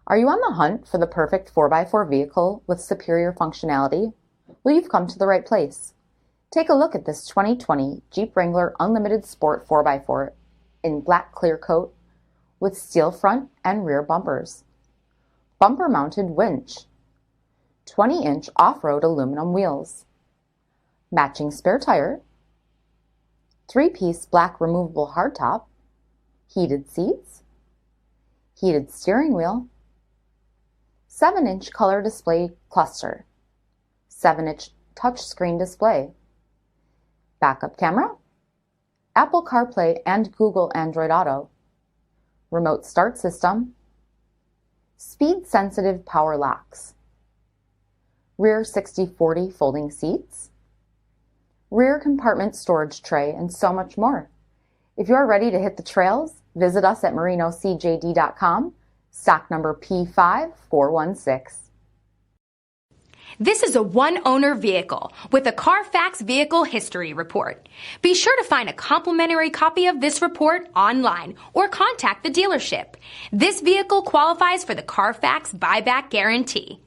Are you on the hunt for the perfect 4x4 vehicle with superior functionality? Well, you've come to the right place. Take a look at this 2020 Jeep Wrangler Unlimited Sport 4x4 in black clear coat with steel front and rear bumpers, bumper-mounted winch, 20-inch off-road aluminum wheels, matching spare tire, 3-piece black removable hardtop, heated seats, heated steering wheel, 7-inch color display cluster, 7-inch touchscreen display, backup camera, Apple CarPlay and Google Android Auto, remote start system, speed-sensitive power locks, rear 60/40 folding seats, rear compartment storage tray, and so much more. If you're ready to hit the trails, visit us at marinocjd.com, stock number P5416. This is a one-owner vehicle with a CARFAX vehicle history report. Be sure to find a complimentary copy of this report online or contact the dealership. This vehicle qualifies for the CARFAX buyback guarantee.